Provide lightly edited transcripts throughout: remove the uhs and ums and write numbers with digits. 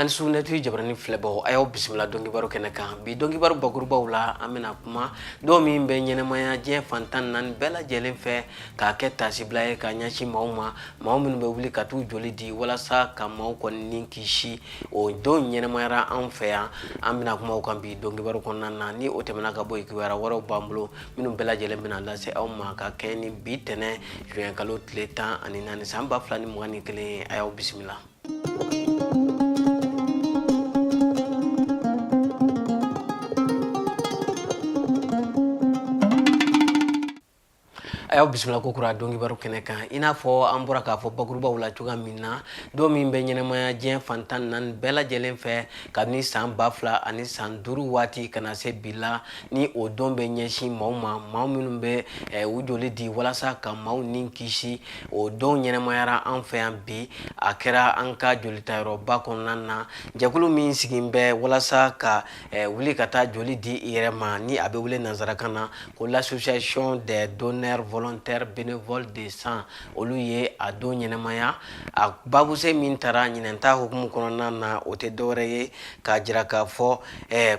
an sunatu jabrani flebo ayo bismillah dongi baro keneka bi dongi baro baguruba wala amena kuma do min be nyene maya je fantan nan bela jelen fe ka ketta siblaye ka nyashi mauma maumin be wuli ka tu joli di wala sa ka mau kon ninki shi o do nyene maya an fe ya amena kuma kan bi dongi baro kon nan ni o temana ka boy ki wara waro bambulo minum bela jelen bina la se aw ma ka keni bitene juin kalo tleta ani nan samba flani mwani kele ayo bismillah. Ayo bismillah ko kura dongi baro keneka ina fo ambura ka fo baguruba wala chuga minna do min be nyene maya jen fantan nan bela jelen fe kabni san bafla ani san duru wati kana se bila ni o don be nyeshi mauma mauminum be wujoli di wala sa ka mau nin kishi o don nyene maya an fe an bi akera anka joli tayro bakon nanna jakulu min sigimbe wala sa ka wuli kata joli di irema ni abe wule nazara kana ko l'association des donneurs volontaire bénévole de sang oluye a do nyenamaya a babuse min tara nyinenta hukumu kono na ote doreye ka jira ka fo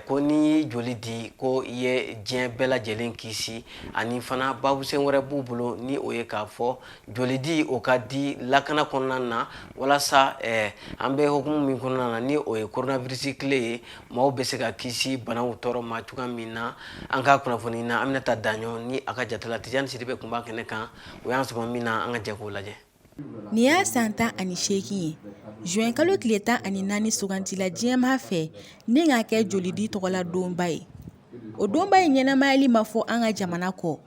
ko ni joli di ko ye jien bela jelen kisi ani fana babuse wore bubulo ni oye ka fo joli di o ka di lakana kono na wala sa ambe hukumu min kono na ni oye coronavirus clé mo be se ka kisi bana utoro ma chuka minna anka kuna foni na amnata danyo ni aka jatala tijan sidibe keneka uyansu mina anga jako laje ni ya santa ani sheki juin kalo tleta ani nani suganti la jema fe ni nga ke jolidi tokola dombai o dombai nyena mali mafo anga jamana ko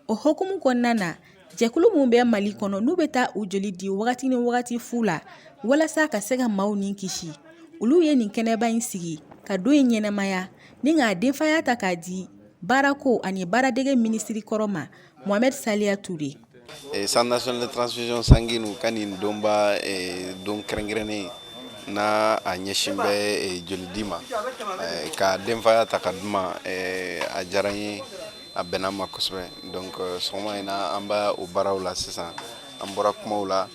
o hokumu konnana jekulu mumbe mali kono nubeta u jolidi wakati ni wakati fula wala sa ka sega mauni kishi ulu ye ni keneba insigi ka do nyena maya ni nga defaya takadi barako ani baradege ministry koroma Mohamed Salia Touré. Centre national de transfusion sanguine kanin domba don krengrene na anyeshimbe jolidima ka demfa takadma a jaranye a benama kosbe donc soma ina amba o barawla sisa ambora kumawla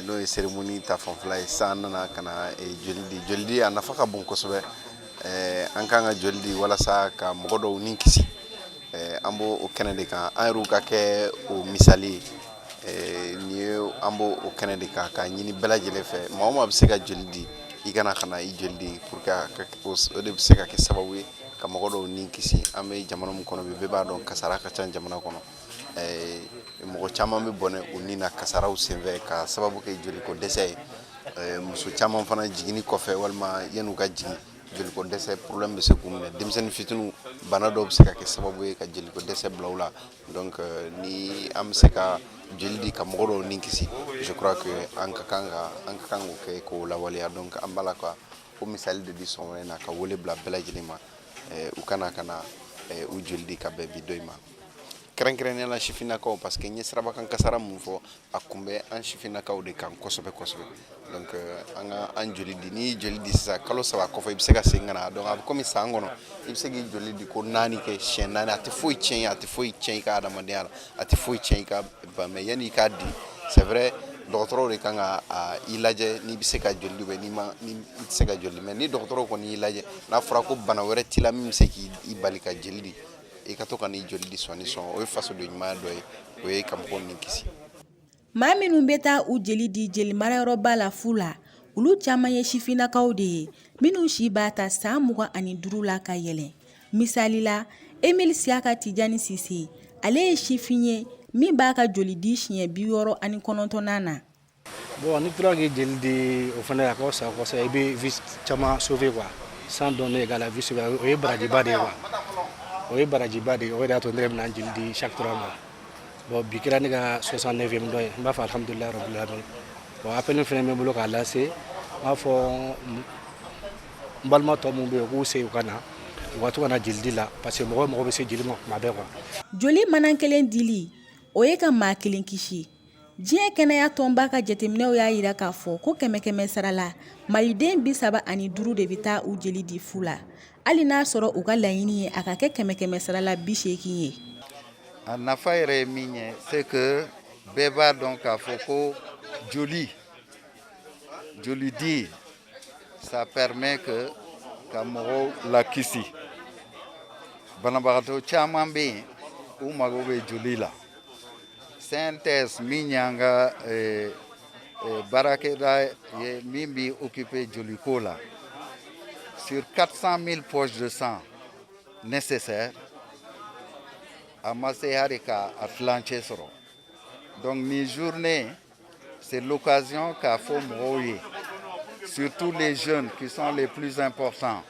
no cérémonie ta fonfla sanana kana jolidi anafaka bon kosbe ankanga jolidi wala sa ka mogodo ninkisi ambo o Canada ka ayru ka ke o misali ni ambo o Canada ka nyini bela jele fe mama be se ka joldi igana kana i joldi pour ka o de se ka ke sababu ka mogodo ni kisi ame jamana mu kono be ba don kasara ka tan jamana kono mo chama me bone o ni na kasara o senve ka sababu ke joli ko dese muso chama fana jigini ko fe walma yenu ka jigi jeli ko dese problème be se kumne demsen fitunu bana do se ka ke sababu ka jeli ko dese blawla donc ni am se ka jeli di ka mogoro ninkisi je crois que anka kango ke ko la walia donc ambala ko o misal de bison na ka wole bla bela jelima u kana u jeli di ka be bidoima kren la shifina ko parce que nyesraba kan kasara mu fo akumbe an shifina ka o de kan kosobe donc anga an joli di ni joli di sa kalo saba ko fo ibsega singana donc ab komi sangono ibsegi joli di ko nani ke chen nani ati foi chen ka da mandiala ati foi chen ka ba me yani ka di c'est vrai docteur de kanga ilaje ni biseka joli be ni ma ni biseka joli mais ni docteur ko ni ilaje na fura ko bana wore tila mi seki ibalika joli di e ka to kan ni joli di soni son o faso de nyima do o e kam ko ni kisi Mami numbeta u jeli di jeli mara roba la fula ulu chama ye shifina kaude minu shibata samuwa ani durula ka yele misali la Emile Siaka Tijani Sisi ale shifinye mi baka joli di shie bioro ani konontonana bon ni drogue jeli di o fana ko sa ebe vis chama sauver quoi sans donner égal à vie sauver o e baraji bade quoi o e baraji bade o da to ndrem na jeli di chaque 3 mois bon bikira ni ga 69e doy ba fa alhamdulillah rabbil alamin bon appel fene me bolo ka lancé ma fo mbalma to mo be ko se kana watu kana jildi la parce que mo be se jili mo ma be ko joli manan kelen dili o ye ka ma kelen kishi Jien kenaya tomba ka jetemnew ya yira ka fo ko keme sarala maliden bi saba ani duru de bita u jeli di fula ali na soro u ka layini ye aka ke keme sarala bi shekiye nafa yɛrɛ min ye c'est que bɛɛ b'a dɔn k'a fɔ ko joli di ça permet que Kamoro la kisi. Banabagato chamambe ou magobe julila. Synthèse minyanga barakeda ye mimbi occupé julikola. Sur 400 000 poches de sang nécessaires, à Harika à Flanchesoro. Donc, mi journée, c'est l'occasion qu'a fait Mourouye. Surtout les jeunes qui sont les plus importants.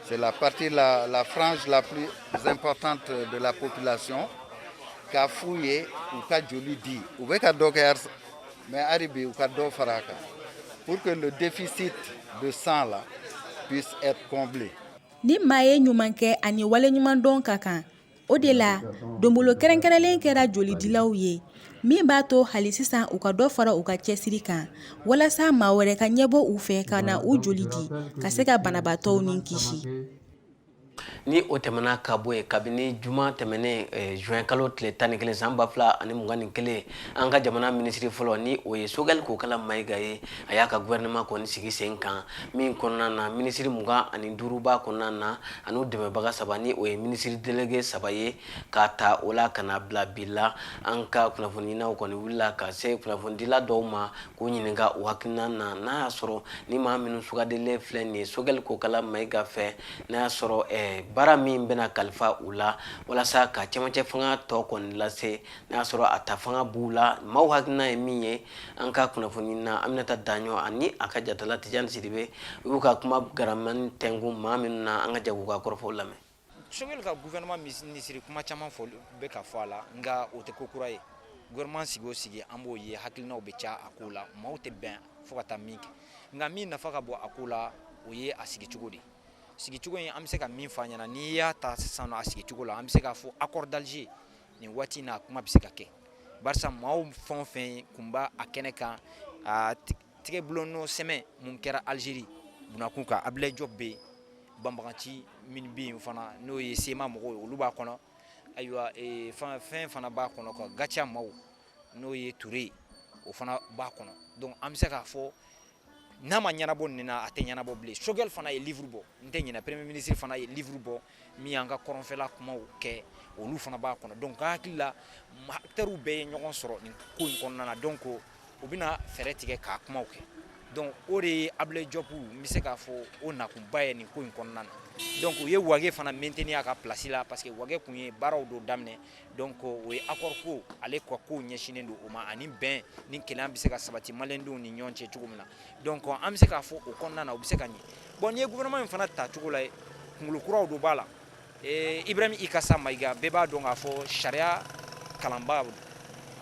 C'est la partie, la frange la plus importante de la population qu'a fouillé ou qu'a joli dit. Ou qu'a docker, mais arrivé ou qu'a faraka. Pour que le déficit de sang là puisse être comblé. Ni maye ɲuman kɛ ani wale ɲuman dɔn ka kan. O de la, donbolo kɛrɛnkɛrɛnlen kɛra jolidilaw ye. Min b'a to hali sisan u ka dɔ fara u ka cɛsiri kan. Walasa maa wɛrɛ ka ɲɛbɔ u fɛ ka na u joli di, ka se ka banabaatɔw ni kisi. Ni o tɛmɛna ka bɔ yen kabini juma tɛmɛnen juin kalo tile 11 san 2021 an ka jamana minisiri fɔlɔ ni o ye Sogɛli Kokala Mayiga ye a y'a ka gouvernement kɔni sigi sen kan min kɔnɔna na minisiri 25 b'a kɔnɔna na an'u dɛmɛbaga 3 ni o ye minisiri délégué 3 ye k'a ta o la kana bila bi la an ka kunnafoniinaw kɔni wulila ka se kunnafonidila dɔw ma k'u ɲininka o hakilina na n'a y'a sɔrɔ ni maa minnu sugadilen filɛ nin ye Sogɛli Kokala Mayiga fɛ n'a y'a sɔrɔ bara min bɛna kalifa u la walasa ka cɛmancɛ fanga tɔ kɔni lase n'a y'a sɔrɔ a ta fanga b'u la maaw hakilina ye min ye an ka kunnafoni na Aminata Daɲɔ ani a ka jatala Tijani Sidibe u y'u ka kuma garamani tɛngu maa minnu na an ka jago ka kɔrɔfɔw lamɛn. Sogɛli ka gouvernement minisiri kuma caman fɔ bɛ ka fɔ a la nka o tɛ ko kura ye gouvernement sigi o sigi an b'o ye hakilinaw bɛ ca a ko la maaw tɛ bɛn fo ka taa min kɛ nka min nafa ka bɔ a ko la o ye a sigi cogo de sigi cogo in an bɛ se ka min fɔ ɲɛna n'i y'a ta sisan a sigi cogo la an bɛ se k'a fɔ accord d'Alger nin waati in na kuma bɛ se ka kɛ barisa maaw fɛn o fɛn kun b'a a kɛnɛ kan a tigɛ bulon sɛmɛ mun kɛra Algérie bunakun kan Ablaye Diop bɛ yen banbagaci min bɛ yen fana n'o ye sema mɔgɔw ye olu b'a kɔnɔ ayiwa fɛn fana b'a kɔnɔ quoi Gatia maaw n'o ye Touré o fana b'a kɔnɔ donc an bɛ se k'a fɔ n'a ma ɲɛnabɔ nin na a tɛ ɲɛnabɔ bilen Sogɛli fana ye livre bɔ n tɛ ɲinɛ premier ministre fana ye livre bɔ min y'an ka kɔrɔnfɛla kumaw kɛ olu fana b'a kɔnɔ donc ka hakili la acteurs bɛɛ ye ɲɔgɔn sɔrɔ nin ko in kɔnɔna na donc u bɛna fɛɛrɛ tigɛ k'a kumaw kɛ donc o de ye Ablaye Diop n bɛ se k'a fɔ o nakunba ye nin ko in kɔnɔna na donc u ye Wage fana maintenir a ka place la parce que Wage kun ye baaraw dɔ daminɛ donc o ye accord ko ale ka ko ɲɛsinnen don o ma ani bɛn ni kɛlɛ bɛ se ka sabati maliyɛndenw ni ɲɔgɔn cɛ cogo min na donc an bɛ se k'a fɔ o kɔnɔna na u bɛ se ka ɲɛ bon n'i ye gouvernement in fana ta cogo la kunkolo kuraw dɔ b'a la Ibrahim Ikasa Mayiga bɛɛ b'a dɔn k'a fɔ sariya kalanba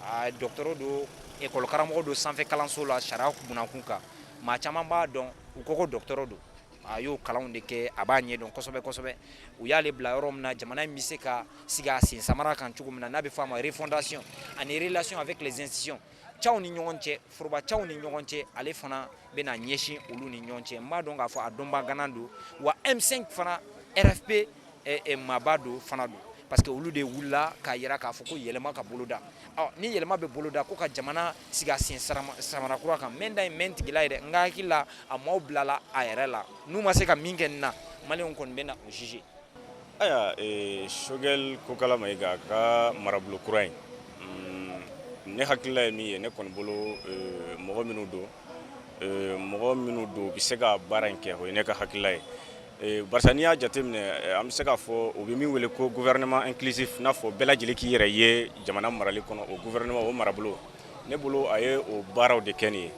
a docteur do école karamɔgɔ do sanfɛ kalanso la sariya bunakun kan maa caman b'a dɔn u ko docteur do a y'o kalanw de kɛ a b'a ɲɛdɔn kosɛbɛ kosɛbɛ u y'ale bila yɔrɔ min na jamana in bɛ se ka sigi a sen samara kan cogo min na n'a bɛ fɔ a ma refondation ani relation avec les institutions cɛw ni ɲɔgɔn cɛ foroba cɛw ni ɲɔgɔn cɛ ale fana bɛna ɲɛsin olu ni ɲɔgɔn cɛ n b'a dɔn k'a fɔ a dɔnba ganan don wa M5 fana RFP maaba do fana don parce que olu de wulila k'a yira k'a fɔ ko yɛlɛma ka boloda ni yɛlɛma bɛ boloda ko ka jamana sigi a sen samara kura kan mɛn da ye mɛn tigila ye dɛ n ka hakili la a maaw bilala a yɛrɛ la n'u ma se ka min kɛ nin na maliyɛnw kɔni bɛ na o juger. Ayiwa Sogɛli Kokala Mayiga ka marabolo kura in ne hakilila ye min ye ne kɔni bolo mɔgɔ minnu don u bɛ se ka baara in kɛ o ye ne ka hakilila ye. Barisa n'i y'a jateminɛ an bɛ se k'a fɔ u bɛ min wele ko gouvernement inclusif n'a fɔ bɛɛ lajɛlen k'i yɛrɛ ye jamana marali kɔnɔ o gouvernement o marabolo ne bolo a ye o baaraw de kɛ nin ye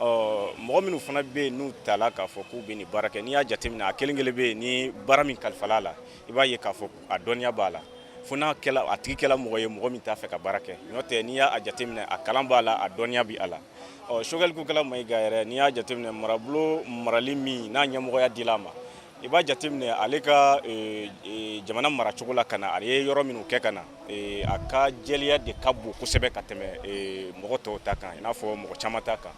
mɔgɔ minnu fana bɛ yen n'u tala k'a fɔ k'u bɛ nin baara kɛ n'i y'a jateminɛ a kelen kelen bɛ yen ni baara min kalifala la i b'a ye k'a fɔ a dɔnniya b'a la fo n'a kɛla a tigi kɛla mɔgɔ ye mɔgɔ min t'a fɛ ka baara kɛ n'o tɛ n'i y'a jateminɛ a kalan b'a la a dɔnniya bɛ a la Sogɛli Kokala Mayiga yɛrɛ n'i y'a jateminɛ marabolo marali min n'a ɲɛmɔgɔya dil'a ma i b'a jateminɛ ale ka jamana maracogo la ka na ale ye yɔrɔ minnu kɛ ka na a ka jɛlenya de ka bon kosɛbɛ ka tɛmɛ mɔgɔ tɔw ta kan i n'a fɔ mɔgɔ caman ta kan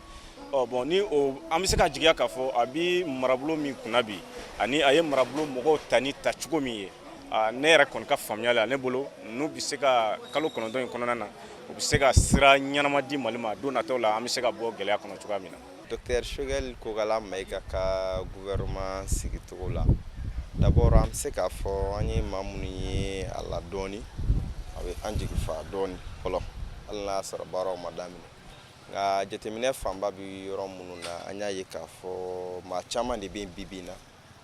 bon ni an bɛ se ka jigiya k'a fɔ a bɛ marabolo min kunna bi ani a ye marabolo mɔgɔw ta ni tacogo min ye ne yɛrɛ kɔni ka faamuya la ne bolo n'u bɛ se ka kalo 9 in kɔnɔna na u bɛ se ka sira ɲɛnama di Mali ma don nataw la an bɛ se ka bɔ gɛlɛya kɔnɔ cogoya min na. Docteur Choguel Kogala Maïga ka gouvernement sigicogo la d'abord an bɛ se k'a fɔ an ye maa minnu ye a la dɔɔni a bɛ an jigi fa dɔɔni fɔlɔ hali n'a sɔrɔ baaraw ma daminɛ nka jateminɛ fanba bɛ yɔrɔ minnu na an y'a ye k'a fɔ maa caman de bɛ bi bi in na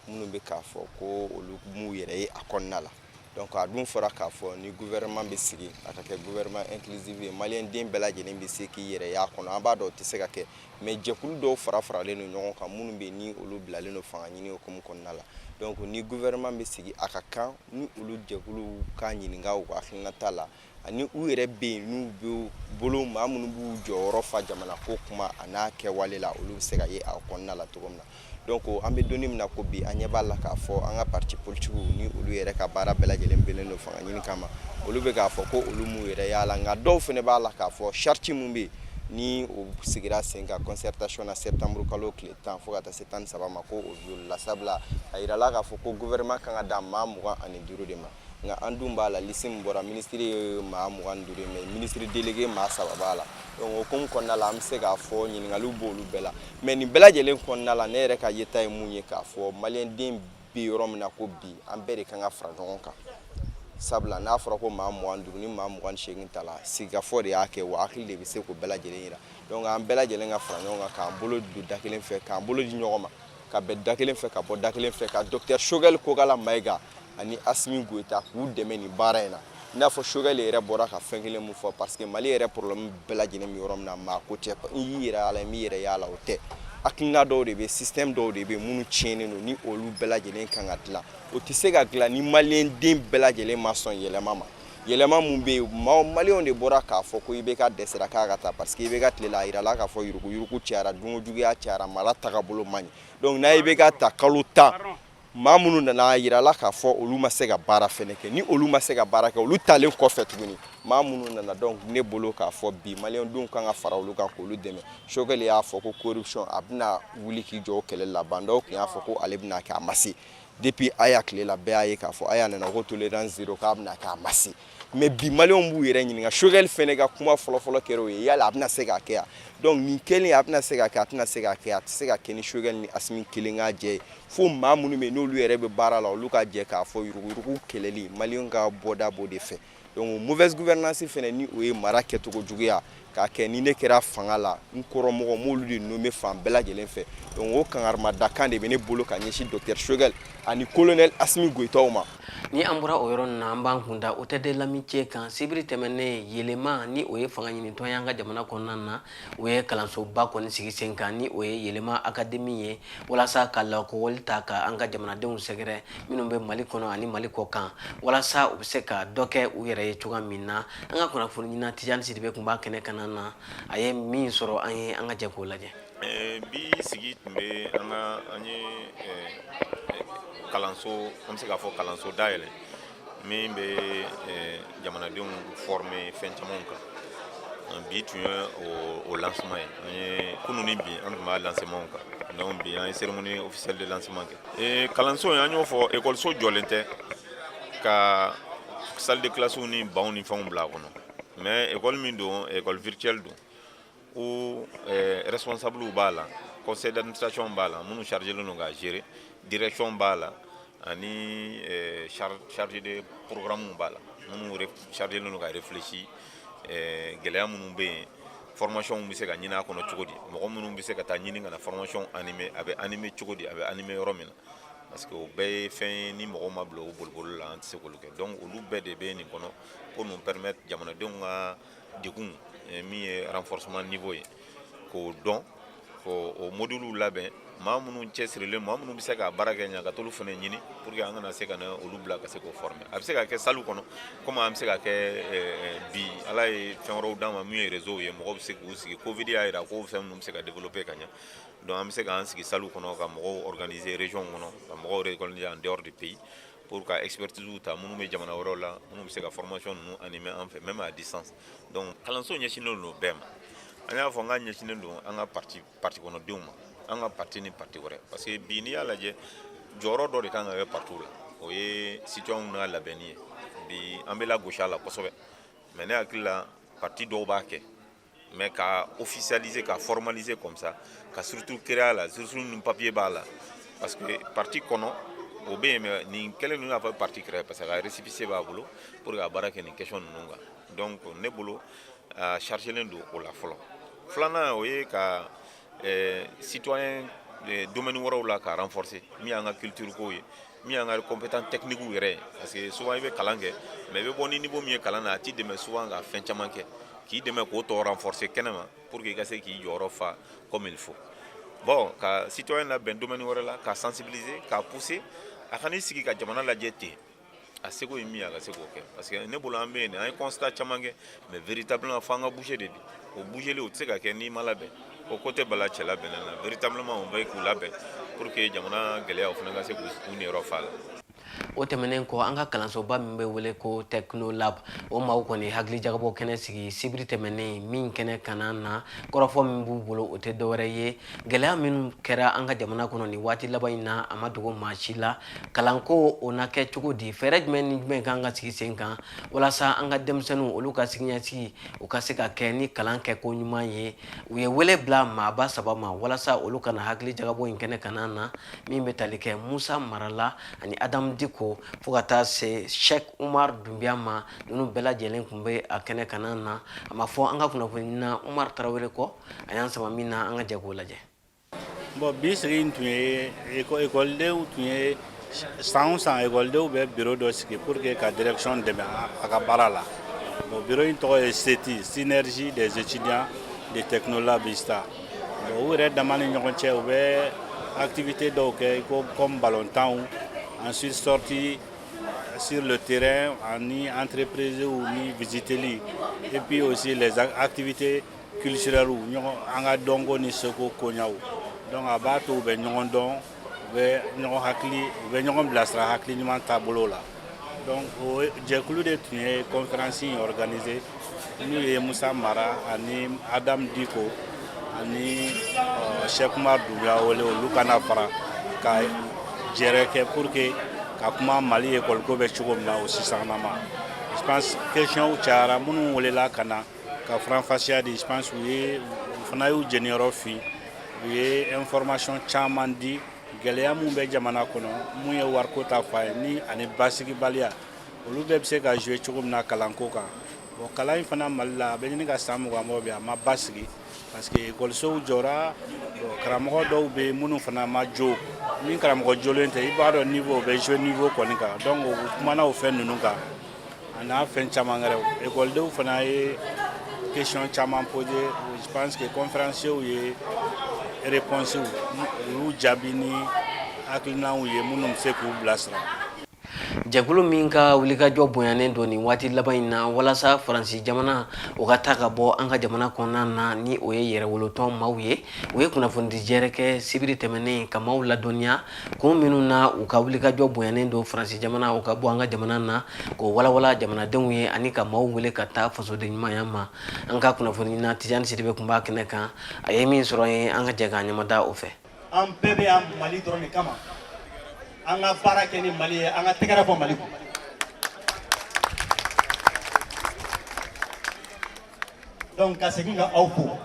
minnu bɛ k'a fɔ ko olu m'u yɛrɛ ye a kɔnɔna la donc a dun fɔra k'a fɔ ni gouvernement bɛ sigi a ka kɛ gouvernement inclusif ye maliyɛn den bɛɛ lajɛlen bɛ se k'i yɛrɛ y'a kɔnɔ an b'a dɔn o tɛ se ka kɛ mais jɛkulu dɔw fara-faralen don ɲɔgɔn kan minnu bɛ ni olu bilalen don fanga ɲini hukumu kɔnɔna la donc ni gouvernement bɛ sigi a ka kan ni olu jɛkuluw ka ɲininka u ka hakilinata la ani u yɛrɛ bɛ yen n'u bɛ bolo maa minnu b'u jɔyɔrɔ fa jamana ko kuma a n'a kɛwale la olu bɛ se ka ye a kɔnɔna la cogo min na donc an bɛ donni min na ko bi an ɲɛ b'a la k'a fɔ an ka parti politiques ni olu yɛrɛ ka baara bɛɛ lajɛlen bɛnnen don fanga ɲini kama olu bɛ k'a fɔ ko olu m'u yɛrɛ y'a la nka dɔw fana b'a la k'a fɔ charte min bɛ yen ni o sigira sen kan concertation na septembre kalo tile 10 fo ka taa se 13 ma ko o violera sabula a yirala k'a fɔ ko gouvernement kan ka dan maa 25 de ma nka an dun b'a la liste min bɔra ministre ye maa 25 mais ministre délégué maa 3 b'a la donc o hukumu kɔnɔna la an bɛ se k'a fɔ ɲininkaliw b'olu bɛɛ la mais nin bɛɛ lajɛlen kɔnɔna la ne yɛrɛ ka yeta ye mun ye k'a fɔ maliyɛn den bɛ yɔrɔ min na ko bi an bɛɛ de kan ka fara ɲɔgɔn kan sabula n'a fɔra ko maa 25 ni maa 28 ta la sigikafɔ de y'a kɛ wa hakili de bɛ se k'o bɛɛ lajɛlen yira donc an bɛɛ lajɛlen ka fara ɲɔgɔn kan k'an bolo don da kelen fɛ k'an bolo di ɲɔgɔn ma ka bɛn da kelen fɛ ka bɔ da kelen fɛ ka docteur Choguel Kogala Maïga ani Asimi Goïta k'u dɛmɛ nin baara in na i n'a fɔ Choguel yɛrɛ bɔra ka fɛn kelen mun fɔ parce que Mali yɛrɛ problème bɛɛ lajɛlen bɛ yɔrɔ min na maa ko tɛ i y'i yɛrɛ a la i m'i yɛrɛ y'a la o tɛ hakilina dɔw de bɛ système dɔw de bɛ minnu tiɲɛnen don ni olu bɛɛ lajɛlen kan ka dilan o tɛ se ka dilan ni maliyɛn den bɛɛ lajɛlen ma sɔn yɛlɛma ma yɛlɛma mun bɛ yen maliyɛnw de bɔra k'a fɔ ko i bɛ ka dɛsɛra k'a ka taa parce que i bɛ ka tilela a yirala k'a fɔ yurugu cayara dunkojuguya cayara mara tagabolo man ɲi donc n'a i bɛ ka ta kalo 10 maa minnu nana a yirala k'a fɔ olu ma se ka baara fɛnɛ kɛ ni olu ma se ka baara kɛ olu talen kɔfɛ tuguni maa minnu nana donc ne bolo k'a fɔ bi maliyɛndenw kan ka fara olu kan k'olu dɛmɛ Choguel y'a fɔ ko corruption a bɛna wuli k'i jɔ o kɛlɛ laban dɔw tun y'a fɔ ko ale bɛna kɛ a ma se depuis a y'a tile la bɛɛ y'a ye k'a fɔ a y'a nana ko tolérance zéro k'a bɛna kɛ a ma se mais bi maliyɛnw b'u yɛrɛ ɲininka Choguel fɛnɛ ka kuma fɔlɔfɔlɔ kɛra o ye yala a bɛna se k'a kɛ yan donc nin kelen a bɛna se ka kɛ a tɛna se k'a kɛ a tɛ se ka kɛ ni Choguel ni Asimi kelen ka jɛ ye fo maa minnu bɛ yen n'olu yɛrɛ bɛ baara la olu ka jɛ k'a fɔ yuruguyurugu kɛlɛli maliyɛnw ka bɔda b'o de fɛ donc mauvaise gouvernance fɛnɛ ni o ye mara kɛcogo juguya k'a kɛ ni ne kɛra fanga la n kɔrɔmɔgɔ m'olu de nommé fan bɛɛ lajɛlen fɛ donc o kangarimadakan de bɛ ne bolo ka ɲɛsin docteur Choguel ani colonel Asimi Goïtaw ma ni an bɔra o yɔrɔ na an b'an kunda o tɛ de lamicɛ kan sibiri tɛmɛnen yɛlɛma ni o ye fanga ɲinitɔn y'an ka jamana kɔnɔna na o ye kalansoba kɔni sigi sen kan ni o ye yɛlɛma akademi ye walasa ka lakɔli ta ka an ka jamanadenw sɛgɛrɛ minnu bɛ Mali kɔnɔ ani Mali kɔ kan walasa u bɛ se ka dɔ kɛ u yɛrɛ ye cogoya min na an ka kunnafoni ɲina Tijani Sidibe tun b'a kɛnɛ kan na a ye min sɔrɔ an ye an ka jɛ k'o lajɛ bi sigi tun bɛ an ye kalanso an bɛ se k'a fɔ kalanso dayɛlɛ min bɛ jamanadenw former fɛn camanw kan bi tun ye o lancement ye an ye kunun ni bi an tun b'a lancement kan donc bi an ye cérémonie officielle de lancement kɛ kalanso in an y'o fɔ écoleso jɔlen tɛ ka salle de classe ni bancs ni fɛnw bila a kɔnɔ mais école min don école virtuelle don où responsable b'a la conseil d'administration b'a la minnu chargé don ka gérer direction b'a la ani chargé de programme b'a la minnu chargé don ka réfléchir gɛlɛya minnu bɛ yen formation bɛ se ka ɲini a kɔnɔ cogo di mɔgɔ minnu bɛ se ka taa ɲini ka na formation animé a bɛ animé cogo di a bɛ animé yɔrɔ min na parce que o bɛɛ ye fɛn ye ni mɔgɔ ma bila o bolibolo la an tɛ se k'olu kɛ donc olu bɛɛ de bɛ nin kɔnɔ pour nous permettre jamanadenw ka degun min ye renforcement niveau ye k'o dɔn k'o modules labɛn maa minnu cɛsirilen maa minnu bɛ se ka baara kɛ ɲa ka t'olu fana ɲini pour que an kana se ka na olu bila ka se k'o former a bɛ se ka kɛ salle kɔnɔ comme an bɛ se ka kɛ bi ala ye fɛn wɛrɛw d'an ma min ye réseau ye mɔgɔw bɛ se k'u sigi covid y'a jira ko fɛn ninnu bɛ se ka développer ka ɲa donc an bɛ se k'an sigi salle kɔnɔ ka mɔgɔw organiser région kɔnɔ ka mɔgɔw réorganiser en dehors du pays pour ka expertise ta minnu bɛ jamana wɛrɛw la minnu bɛ se ka formation ninnu animer an fɛ même à distance donc kalanso ɲɛsinnen don bɛɛ ma an y'a fɔ n ka ɲɛsinnen don an ka parti kɔnɔdenw ma an ka parti ni parti wɛrɛ parce que bi n'i y'a lajɛ jɔyɔrɔ dɔ de kan ka kɛ partout la o ye citoyenw n'a labɛnni ye bi an bɛ lagosi a la kosɛbɛ mais ne hakili la parti dɔw b'a kɛ mais qu'à officialiser, qu'à formaliser comme ça, qu'à surtout créer là, surtout un papier bas là, parce que parti kono, au bien mais ni quel nous avons parti créé parce que la récipicé va boulot pour la baraque ni question nunga, donc ne boulot à charger l'endo au la folo. Flana oye ka citoyen domaine wara la ka renforcer, mi anga culture ko ye. Mi anga compétence technique ou yéré parce que souvent il veut kalange mais il veut bon niveau mieux kalana ti de me souvent à fin chamanke qui de me ko to renforcer kenema pour que gase qui yoro fa comme il faut bon ka citoyen la ben domaine wara la ka sensibiliser ka pousser a khani sigi ka jamana la jete a sego mi aga sego ke parce que ne bolo ambe ne un constat chamange mais véritablement fanga bouger de au bouger le tsega ke ni malabe au côté bala chela benana véritablement on va écouler ben pour que jamana gele of na gase ko ni rofal o tɛmɛnen kɔ an ka kalansoba min bɛ wele ko technolab o maaw kɔni hakili jagabɔ kɛnɛ sigi sibiri tɛmɛnen min kɛnɛ kana na kɔrɔfɔ min b'u bolo o tɛ dɔwɛrɛ ye gɛlɛya minnu kɛra an ka jamana kɔnɔ ni waati laban in na a ma dogo maa si la kalanko o na kɛ cogo di fɛɛrɛ jumɛn ni jumɛn kan ka sigi sen kan walasa an ka denmisɛnninw olu ka siniɲɛsigi u ka se ka kɛ ni kalan kɛ ko ɲuman ye u ye wele bila maaba saba ma walasa olu kana hakili jagabɔ in kɛnɛ kana na min bɛ tali kɛ musa marala ani adam diko fo ka taa se Sheikh Umar Dumbiya ma ninnu bɛɛ lajɛlen tun bɛ a kɛnɛ kana na a ma fɔ an ka kunnafoni na Umar Tarawele kɔ a y'an sama min na an ka jɛ k'o lajɛ. Bon bi sigi in tun ye ekɔlidenw tun ye san o san ekɔlidenw bɛ bureau dɔ sigi pour que ka direction dɛmɛ a ka baara la bon bureau in tɔgɔ ye SETI synergie des étudiants de Technolab ISTA bon u yɛrɛ dama ni ɲɔgɔn cɛ u bɛ activité dɔw kɛ comme ballontanw ensuite sorti sur le terrain ni entreprise ou ni visiter et puis aussi les activités culturelles ou anga dongo ni seko konyaw donc abato be ñongon don be ñongon hakli be ñongon blastra hakli ñman tableau la donc au jekulu de tune conférence organisée nous et Moussa Mara ani Adam Diko ani Cheikh Umar Dumbiya wole Lukana Fara ka gérer pour que ka kuma Mali école ko be cogo mina aussi sanama je pense question chara munu wole la kana ka franfasia di je pense oui fana yu jenioro fi oui information chaman di geleya mun be jamana kono mun ye warko ta fa ni ani basigi balia olu be se ka jouer cogo mina kalanko kan bon kala fana Mali la be ni ka samu ga mo be ma basigi parce que école so jora karamɔgɔ dɔw be munu fana ma jo ni karamɔgɔ jolen tɛ I b'a dɔn niveau bɛ jouer niveau kɔni kan donc o kumana o fɛn ninnu kan a n'a fɛn caman wɛrɛ écoledenw fana ye question caman posé je pense que conférenciers ye réponses olu jaabi ni hakilinaw ye minnu bɛ se k'u bilasira. Jɛkulu min ka wulikajɔ bonyanen don nin waati laban in na walasa Faransi jamana o ka taa ka bɔ an ka jamana kɔnɔna na ni o ye yɛrɛwolotɔn maaw ye o ye kunnafoni di jɛrɛ kɛ sibiri tɛmɛnen ka maaw ladɔnniya kun minnu na u ka wulikajɔ bonyanen don Faransi jamana o ka bɔ an ka jamana na k'o walawala jamanadenw ye ani ka maaw wele ka taa fasoden ɲumanya ma an ka kunnafoni na Tijani Sidibe kun b'a kɛnɛ kan a ye min sɔrɔ ye an ka jɛ k'a ɲamada o fɛ. An bɛɛ bɛ yan Mali dɔrɔn de kama an ka baara kɛ ni Mali ye an ka tɛgɛrɛ fɔ Mali kun donc ka segin ka aw fo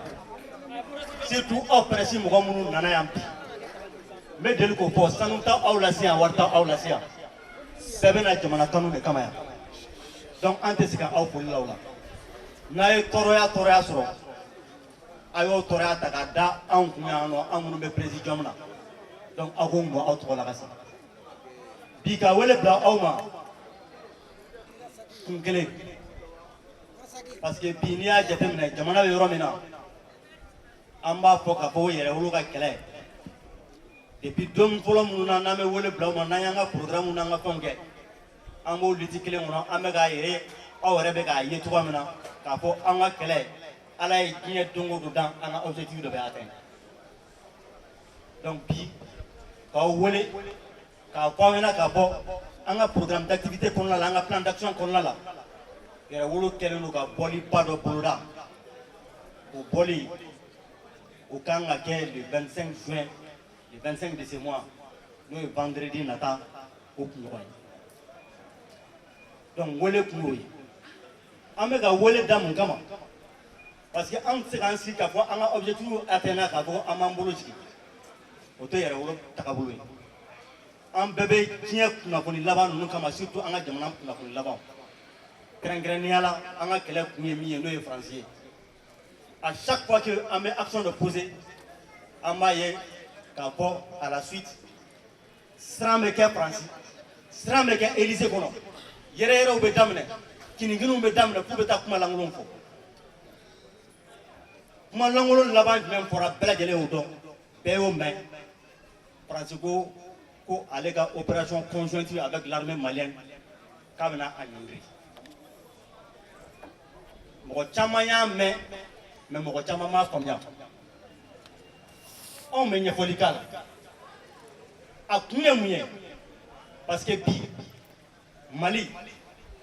surtout aw presse mɔgɔ minnu nana yan bi n bɛ deli k'o fɔ sanu ta aw lase yan wari ta aw lase yan bɛɛ bɛ na jamana kanu de kama yan donc an tɛ se ka aw foli la o la n'a ye tɔɔrɔya sɔrɔ a y'o tɔɔrɔya ta k'a da anw kun yan nɔ an minnu bɛ présidium na donc aw k'o mɔ aw tɔgɔ la ka se bi ka wele bila aw ma kun kelen parce que bi n'i y'a jateminɛ jamana bɛ yɔrɔ min na an b'a fɔ k'a fɔ ko yɛrɛwolo ka kɛlɛ depuis don fɔlɔ minnu na n'an bɛ wele bila aw ma n'an y'an ka programme n'an ka fɛnw kɛ an b'o liti kelen kɔnɔ an bɛ k'a yɛrɛ aw yɛrɛ bɛ k'a ye cogoya min na k'a fɔ an ka kɛlɛ Ala ye diɲɛ don o don dan an ka objectif dɔ bɛ atteindre donc bi k'aw wele k'a fɔ aw ɲɛna k'a bɔ an ka programme d'activité kɔnɔna la an ka plan d'action kɔnɔna la yɛrɛwolo kɛlen don ka bɔli ba dɔ boloda o bɔli o kan ka kɛ le 25 juin le 25 de ce mois n'o ye vendredi nata o kunɲɔgɔn ye donc wele kun y'o ye an bɛ ka wele da mun kama parce que an se kan si ka fɔ an ka objectif atteindre ka fɔ an b'an bolo jigin o tɛ yɛrɛ wolo tagabolo ye an bɛɛ bɛ diɲɛ kunnafoni laban ninnu kama surtout an ka jamana kunnafoni laban kɛrɛnkɛrɛnnenya la an ka kɛlɛ kun ye min ye n'o ye faransi ye à chaque fois que an bɛ action de poser an b'a ye k'a fɔ à la suite siran bɛ kɛ faransi siran bɛ kɛ Élysée kɔnɔ yɛrɛyɛrɛw bɛ daminɛ kininkininw bɛ daminɛ k'u bɛ taa kuma lankolon fɔ kuma lankolon laban jumɛn fɔra bɛɛ lajɛlen y'o dɔn bɛɛ y'o mɛn faransi ko ale ka opération conjointe avec l'armée malienne k'a bɛna a ɲɔngiri mɔgɔ caman y'a mɛn mais mɔgɔ caman m'a faamuya anw bɛ ɲɛfɔli k'a la a kun ye mun ye parce que bi Mali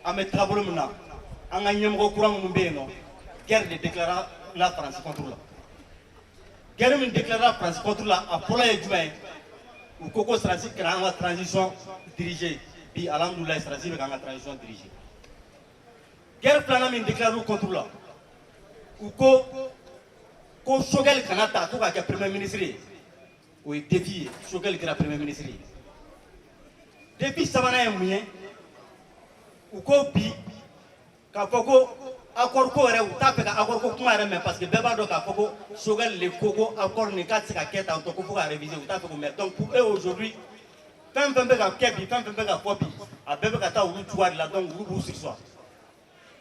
an bɛ taabolo min na an ka ɲɛmɔgɔ kura minnu bɛ yen nɔ guerre de déclara la France contre la guerre min déclara la France contre la a fɔlɔ ye jumɛn ye u ko Sarasi kɛra an ka transition dirigée bi alhamdulilayi Sarasi bɛ k'an ka transition dirigée guerre filanan min déclara contre la u ko Choguel kana ta ko ka kɛ premier ministre ye o ye défi ye Choguel kɛra premier ministre ye défi sabanan ye mun ye u ko bi k'a fɔ ko accord ko yɛrɛ u t'a fɛ ka accord ko kuma yɛrɛ mɛn parce que bɛɛ b'a dɔn k'a fɔ ko Choguel le ko accord nin k'a tɛ se ka kɛ tan tɔ ko fo ka réviser u t'a fɛ k'o mɛn donc pour eux aujourd'hui fɛn fɛn bɛ ka kɛ bi fɛn fɛn bɛ ka fɔ bi a bɛɛ bɛ ka taa olu cogoya de la donc olu b'u sigi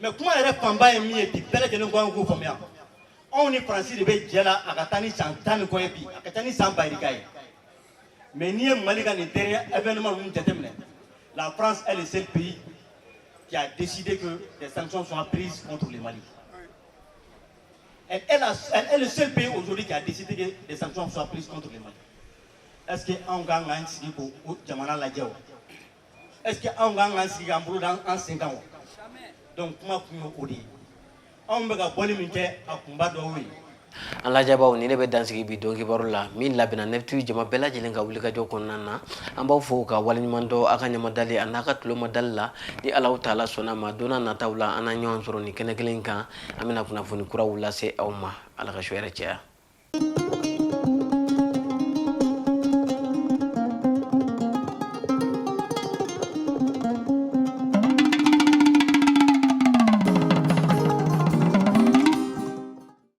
mais kuma yɛrɛ fanba ye min ye bi bɛɛ lajɛlen ko an k'o faamuya anw ni Faransi de bɛ jɛ la a ka taa ni san 10 ni kɔ ye bi a ka taa ni san bayirika ye mais n'i ye Mali ka nin dernier événement ninnu jateminɛ la France est le seul pays qui a décidé que des sanctions soient prises contre le Mali. Elle est le seul pays aujourd'hui qui a décidé que des sanctions soient prises contre le Mali. Est-ce que on gagne un sigi pour Jamana Ladjao? Est-ce que on gagne un sigi en 5 ans? Donc, comment on dit? On va faire un combat de oui. an lajabaw ni ne bɛ dansigi bi dɔnki baro la min labɛnna nefti jama bɛɛ lajɛlen ka wuli ka jɔ kɔnɔna na an b'aw fo ka waleɲuman dɔ a ka ɲamadali a n'a ka tulomadali la ni Alahu taala sɔnna ma don n'a nataw la an na ɲɔgɔn sɔrɔ ni kɛnɛ kelen kan an bɛna kunnafoni kuraw lase aw ma Ala ka su hɛrɛ caya.